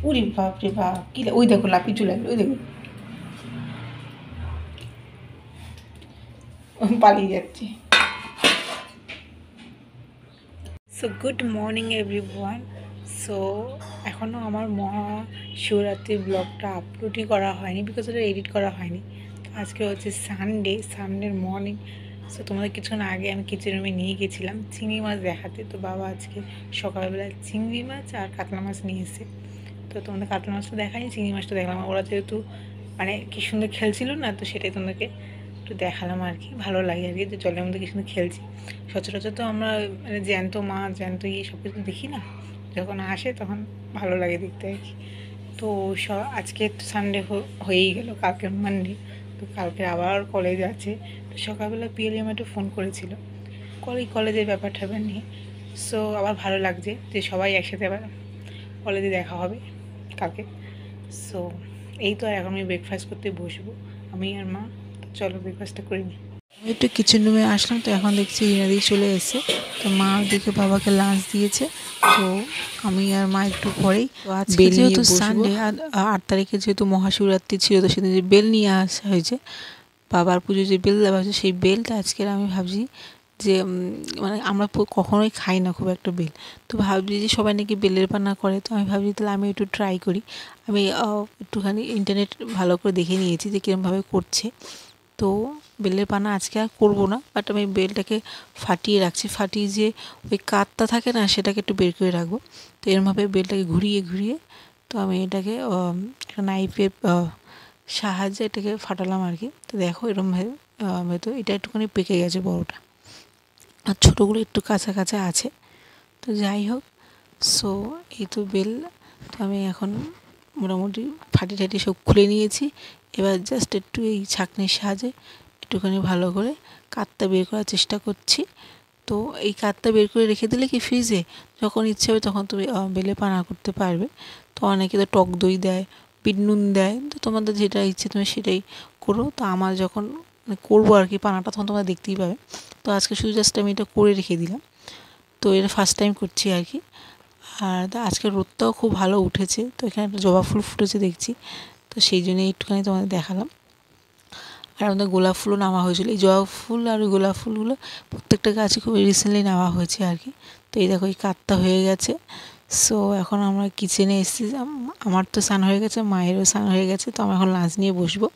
উরি বাপ রে বাপ, কি ওই দেখো লাপি চলে আসবে, ওই দেখো পালিয়ে যাচ্ছে। So good morning everyone. So এখনও আমার মহাশিবরাত্রির ব্লগটা আপলোডই করা হয়নি, বিকজ ওটা এডিট করা হয়নি। আজকে হচ্ছে সানডের মর্নিং। সো তোমাদের কিছুক্ষণ আগে আমি কিচেন রুমে নিয়ে গেছিলাম চিংড়ি মাছ দেখাতে। তো বাবা আজকে সকালবেলা চিংড়ি মাছ আর কাতলা মাছ নিয়ে এসে, তো তোমাদের কাতলা মাছটা দেখায়নি, চিংড়ি মাছটা দেখলাম। ওরা যেহেতু মানে কি সুন্দর খেলছিল না, তো সেটাই তোমাদেরকে একটু দেখালাম আর কি। ভালো লাগে আর কি যে জলের মধ্যে কি সুন্দর খেলছি। সচরাচর তো আমরা মানে জ্যান্ত মাছ জ্যান্ত সব কিছু দেখি না, যখন আসে তখন ভালো লাগে দেখতে আর কি। তো আজকে সানডে হয়েই গেল, কালকে মানডে। তো কালকে আবার কলেজ আছে। তো সকালবেলা পিএলএম একটু ফোন করেছিল কলেজের ব্যাপারটা নিয়ে। সো আবার ভালো লাগছে যে সবাই একসাথে আবার কলেজে দেখা হবে কালকে। সো এই তো, আর এখন আমি ব্রেকফাস্ট করতে বসবো, আমি আর মা। চলো ব্রেকফাস্টটা করে নিই। আমি একটু কিচেন রুমে আসলাম, তো এখন দেখছি ইনাদি চলে এসে। তো মা ওদিকে বাবাকে লাঞ্চ দিয়েছে। তো আমি আর মা একটু পরেই, তো আজকে যেহেতু সানডে আর 8 তারিখে যেহেতু মহাশিবরাত্রি ছিল, তো সেদিন যে বেল নিয়ে আসা হয়েছে, বাবার পুজো যে বেল দেওয়া হয়েছে, সেই বেলটা আজকের আমি ভাবছি যে মানে আমরা কখনোই খাই না খুব একটা বেল। তো ভাবছি যে সবাই নাকি বেলের পানা করে, তো আমি ভাবছি তাহলে আমি একটু ট্রাই করি। আমি একটুখানি ইন্টারনেট ভালো করে দেখে নিয়েছি যে কীরকমভাবে করছে। তো বেলের পানা আজকে আর করবো না, বাট আমি বেলটাকে ফাটিয়ে রাখছি। ফাটিয়ে যে ওই কাতটা থাকে না, সেটাকে একটু বের করে রাখবো। তো এরমভাবে বেলটাকে ঘুরিয়ে ঘুরিয়ে, তো আমি এটাকে একটা নাইফের সাহায্যে এটাকে ফাটালাম আর কি। তো দেখো এরমভাবে হয়তো এটা একটুখানি পেকে গেছে বড়োটা, আর ছোটোগুলো একটু কাঁচা কাঁচা আছে। তো যাই হোক, সো এই তো বেল। তো আমি এখন মোটামুটি ফাটি সব খুলে নিয়েছি। এবার জাস্ট একটু এই ছাঁকনির সাহায্যে একটুখানি ভালো করে কাতটা বের করার চেষ্টা করছি। তো এই কাতটা বের করে রেখে দিলে কি ফ্রিজে যখন ইচ্ছে হবে তখন তুমি বেলে পানা করতে পারবে। তো অনেকে তো টক দই দেয়, বিট নুন দেয়, তো তোমাদের যেটা ইচ্ছে তুমি সেটাই করো। তো আমার যখন করবো আর কি পানাটা, তখন তোমরা দেখতেই পাবে। তো আজকে শুধু জাস্ট আমি এটা করে রেখে দিলাম। তো এটা ফার্স্ট টাইম করছি আর কি। আর আজকে রোদটাও খুব ভালো উঠেছে, তো এখানে একটা জবা ফুল ফুটেছে দেখছি। তো সেই জন্যই একটুখানি তোমাদের দেখালাম। আর আমাদের গোলাপ ফুলও নেওয়া হয়েছিল। এই জবা ফুল আর ওই গোলাপ ফুলগুলো প্রত্যেকটা গাছে খুব রিসেন্টলি নেওয়া হয়েছে আর কি। তো এই দেখো এই কাতটা হয়ে গেছে। সো এখন আমরা কিচেনে এসেছি। আমার তো স্নান হয়ে গেছে, মায়েরও স্নান হয়ে গেছে। তো আমরা এখন লাঞ্চ নিয়ে বসবো।